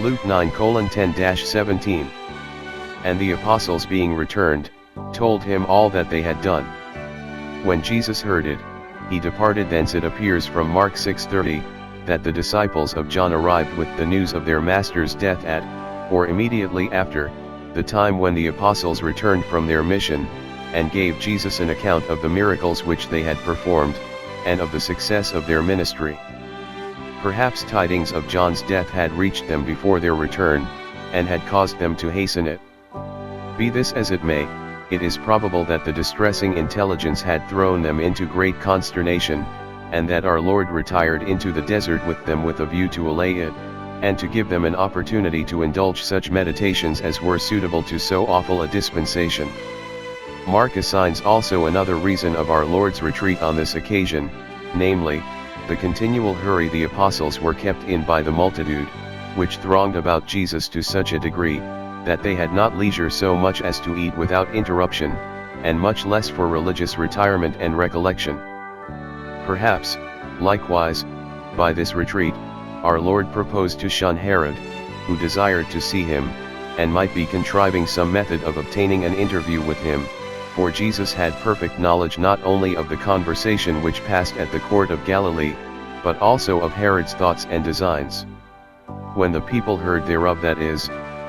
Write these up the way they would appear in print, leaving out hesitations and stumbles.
Luke 9:10-17. And the apostles being returned, told him all that they had done. When Jesus heard it, he departed thence. It appears from Mark 6:30, that the disciples of John arrived with the news of their master's death at, or immediately after, the time when the apostles returned from their mission, and gave Jesus an account of the miracles which they had performed, and of the success of their ministry. Perhaps tidings of John's death had reached them before their return, and had caused them to hasten it. Be this as it may, it is probable that the distressing intelligence had thrown them into great consternation, and that our Lord retired into the desert with them with a view to allay it, and to give them an opportunity to indulge such meditations as were suitable to so awful a dispensation. Mark assigns also another reason of our Lord's retreat on this occasion, namely, the continual hurry the apostles were kept in by the multitude, which thronged about Jesus to such a degree, that they had not leisure so much as to eat without interruption, and much less for religious retirement and recollection. Perhaps, likewise, by this retreat, our Lord proposed to shun Herod, who desired to see him, and might be contriving some method of obtaining an interview with him, for Jesus had perfect knowledge not only of the conversation which passed at the court of Galilee, but also of Herod's thoughts and designs. When the people heard thereof, that is,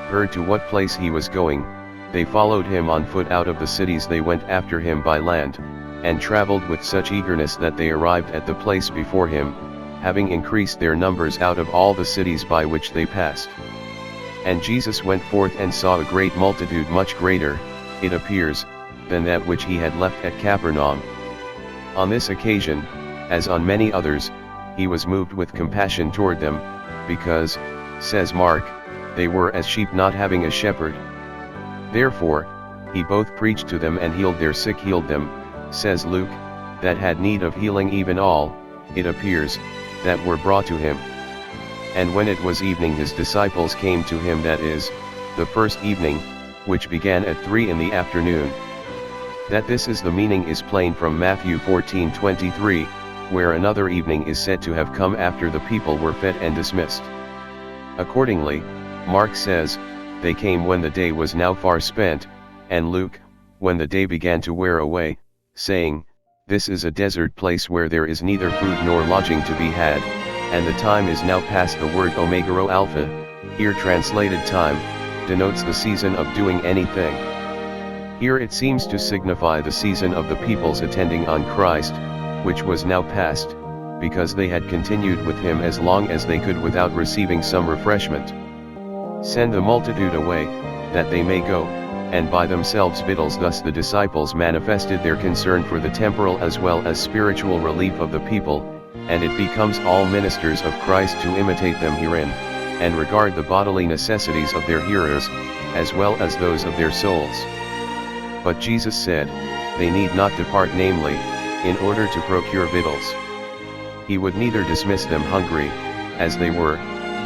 heard to what place he was going, they followed him on foot. Out of the cities they went after him by land, and travelled with such eagerness that they arrived at the place before him, having increased their numbers out of all the cities by which they passed. And Jesus went forth and saw a great multitude, much greater, it appears, than that which he had left at Capernaum. On this occasion, as on many others, he was moved with compassion toward them, because, says Mark, they were as sheep not having a shepherd. Therefore, he both preached to them and healed their sick. Healed them, says Luke, that had need of healing, even all, it appears, that were brought to him. And when it was evening, his disciples came to him, that is, the first evening, which began at 3 in the afternoon. That this is the meaning is plain from Matthew 14:23, where another evening is said to have come after the people were fed and dismissed. Accordingly, Mark says, they came when the day was now far spent, and Luke, when the day began to wear away, saying, this is a desert place where there is neither food nor lodging to be had, and the time is now past. The word omega rho alpha, here translated time, denotes the season of doing anything. Here it seems to signify the season of the people's attending on Christ, which was now past, because they had continued with him as long as they could without receiving some refreshment. Send the multitude away, that they may go, and buy themselves victuals. Thus the disciples manifested their concern for the temporal as well as spiritual relief of the people, and it becomes all ministers of Christ to imitate them herein, and regard the bodily necessities of their hearers, as well as those of their souls. But Jesus said, they need not depart, namely, in order to procure victuals. He would neither dismiss them hungry, as they were,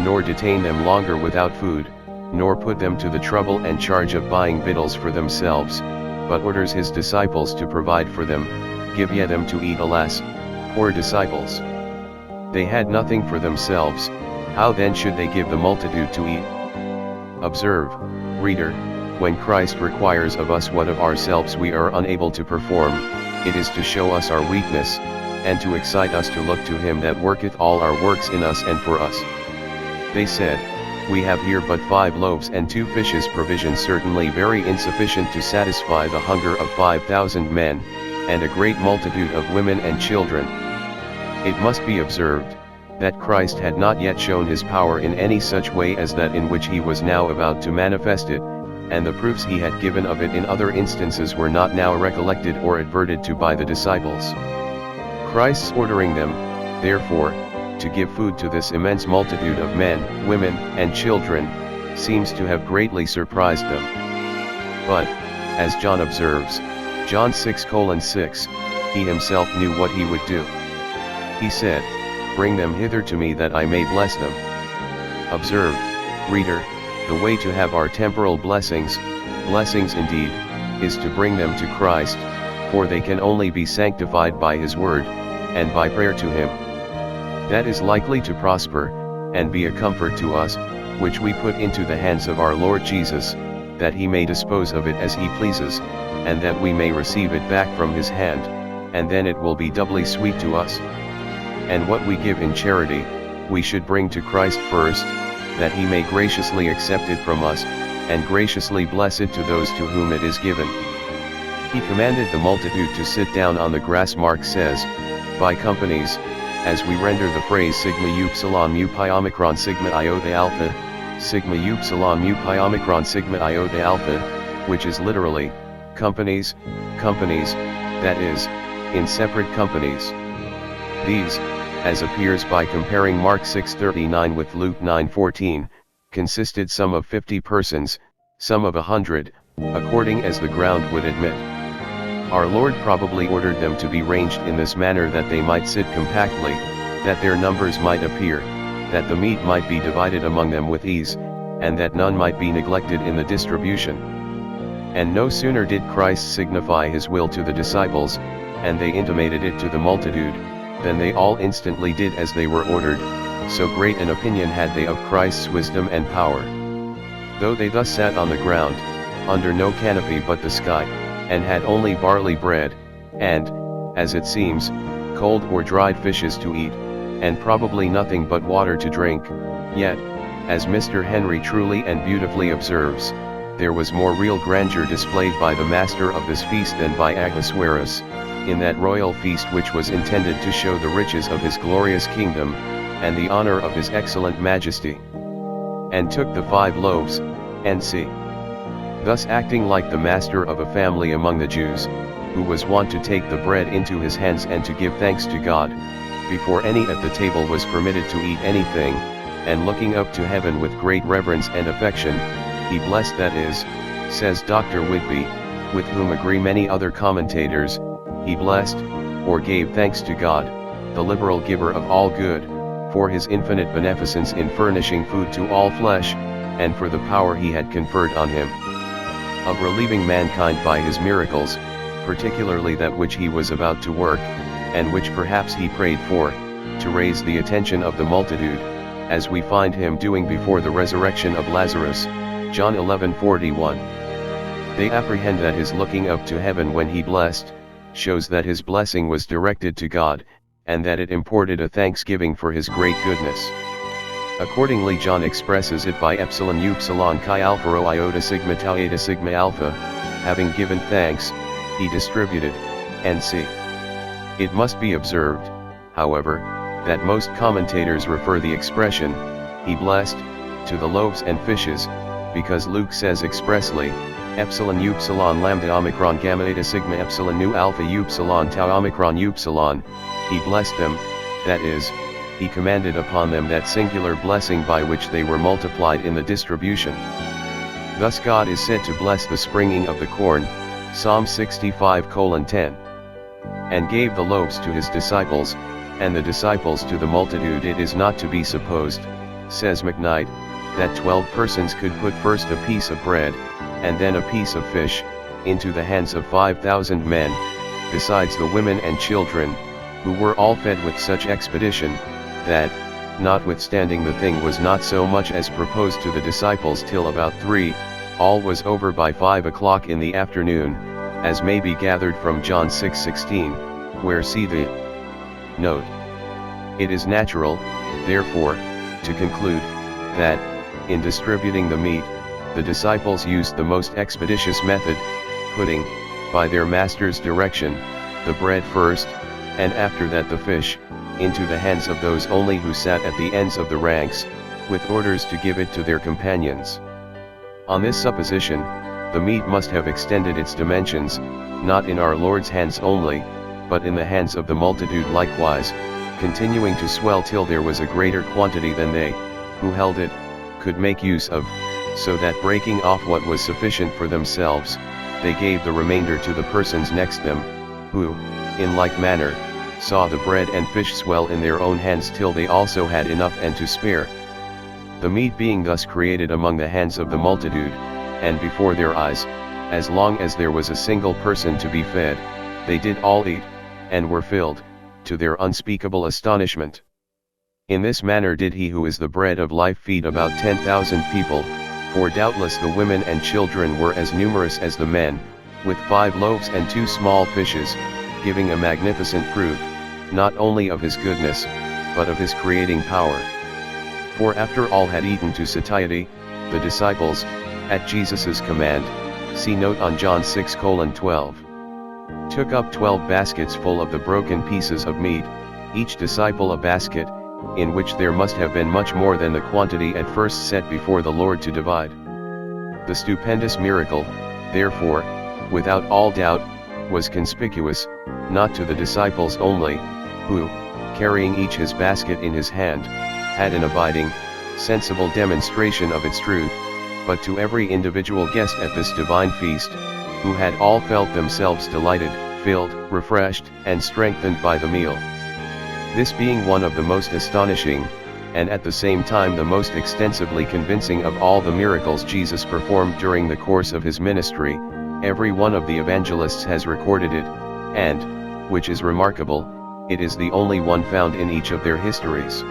nor detain them longer without food, nor put them to the trouble and charge of buying victuals for themselves, but orders his disciples to provide for them. Give ye them to eat. Alas, poor disciples! They had nothing for themselves, how then should they give the multitude to eat? Observe, reader, when Christ requires of us what of ourselves we are unable to perform, it is to show us our weakness, and to excite us to look to him that worketh all our works in us and for us. They said, we have here but 5 loaves and 2 fishes, provision certainly very insufficient to satisfy the hunger of 5,000 men, and a great multitude of women and children. It must be observed, that Christ had not yet shown his power in any such way as that in which he was now about to manifest it, and the proofs he had given of it in other instances were not now recollected or adverted to by the disciples. Christ's ordering them, therefore, to give food to this immense multitude of men, women, and children, seems to have greatly surprised them. But, as John observes, John 6:6, he himself knew what he would do. He said, bring them hither to me that I may bless them. Observe, reader, the way to have our temporal blessings indeed, is to bring them to Christ, for they can only be sanctified by his word, and by prayer to him. That is likely to prosper, and be a comfort to us, which we put into the hands of our Lord Jesus, that he may dispose of it as he pleases, and that we may receive it back from his hand, and then it will be doubly sweet to us. And what we give in charity, we should bring to Christ first, that he may graciously accept it from us, and graciously bless it to those to whom it is given. He commanded the multitude to sit down on the grass. Mark says, by companies, as we render the phrase sigma upsilon mu pi omicron sigma iota alpha, sigma upsilon mu pi omicron sigma iota alpha, which is literally, companies, that is, in separate companies. These, as appears by comparing Mark 6:39 with Luke 9:14, consisted some of 50 persons, some of 100, according as the ground would admit. Our Lord probably ordered them to be ranged in this manner that they might sit compactly, that their numbers might appear, that the meat might be divided among them with ease, and that none might be neglected in the distribution. And no sooner did Christ signify his will to the disciples, and they intimated it to the multitude, than they all instantly did as they were ordered, so great an opinion had they of Christ's wisdom and power. Though they thus sat on the ground, under no canopy but the sky, and had only barley bread, and, as it seems, cold or dried fishes to eat, and probably nothing but water to drink, yet, as Mr. Henry truly and beautifully observes, there was more real grandeur displayed by the master of this feast than by Ahasuerus, in that royal feast which was intended to show the riches of his glorious kingdom, and the honor of his excellent majesty. And took the 5 loaves, and see. Thus acting like the master of a family among the Jews, who was wont to take the bread into his hands and to give thanks to God, before any at the table was permitted to eat anything, and looking up to heaven with great reverence and affection, he blessed, that is, says Dr. Whitby, with whom agree many other commentators, he blessed, or gave thanks to God, the liberal giver of all good, for his infinite beneficence in furnishing food to all flesh, and for the power he had conferred on him of relieving mankind by his miracles, particularly that which he was about to work, and which perhaps he prayed for, to raise the attention of the multitude, as we find him doing before the resurrection of Lazarus, John 11:41. They apprehend that his looking up to heaven when he blessed, shows that his blessing was directed to God, and that it imported a thanksgiving for his great goodness. Accordingly John expresses it by epsilon upsilon chi alpha rho iota sigma tau eta sigma alpha, having given thanks, he distributed, and see. It must be observed, however, that most commentators refer the expression, he blessed, to the loaves and fishes, because Luke says expressly, epsilon upsilon lambda omicron gamma eta sigma epsilon nu alpha upsilon tau omicron upsilon, he blessed them, that is, he commanded upon them that singular blessing by which they were multiplied in the distribution. Thus God is said to bless the springing of the corn, Psalm 65:10. And gave the loaves to his disciples, and the disciples to the multitude. It is not to be supposed, says McKnight, that 12 persons could put first a piece of bread, and then a piece of fish, into the hands of 5,000 men, besides the women and children, who were all fed with such expedition, that, notwithstanding the thing was not so much as proposed to the disciples till about 3, all was over by 5 o'clock in the afternoon, as may be gathered from John 6:16, where see the note. It is natural, therefore, to conclude, that, in distributing the meat, the disciples used the most expeditious method, putting, by their master's direction, the bread first, and after that the fish, into the hands of those only who sat at the ends of the ranks, with orders to give it to their companions. On this supposition, the meat must have extended its dimensions, not in our Lord's hands only, but in the hands of the multitude likewise, continuing to swell till there was a greater quantity than they, who held it, could make use of, so that breaking off what was sufficient for themselves, they gave the remainder to the persons next them, who, in like manner, saw the bread and fish swell in their own hands till they also had enough and to spare. The meat being thus created among the hands of the multitude, and before their eyes, as long as there was a single person to be fed, they did all eat, and were filled, to their unspeakable astonishment. In this manner did he who is the bread of life feed about 10,000 people, for doubtless the women and children were as numerous as the men, with 5 loaves and 2 small fishes, giving a magnificent proof, not only of his goodness, but of his creating power. For after all had eaten to satiety, the disciples, at Jesus' command, see note on John 6:12, took up 12 baskets full of the broken pieces of meat, each disciple a basket, in which there must have been much more than the quantity at first set before the Lord to divide. The stupendous miracle, therefore, without all doubt, was conspicuous, not to the disciples only, who, carrying each his basket in his hand, had an abiding, sensible demonstration of its truth, but to every individual guest at this divine feast, who had all felt themselves delighted, filled, refreshed, and strengthened by the meal. This being one of the most astonishing, and at the same time the most extensively convincing of all the miracles Jesus performed during the course of his ministry, every one of the evangelists has recorded it, and, which is remarkable, it is the only one found in each of their histories.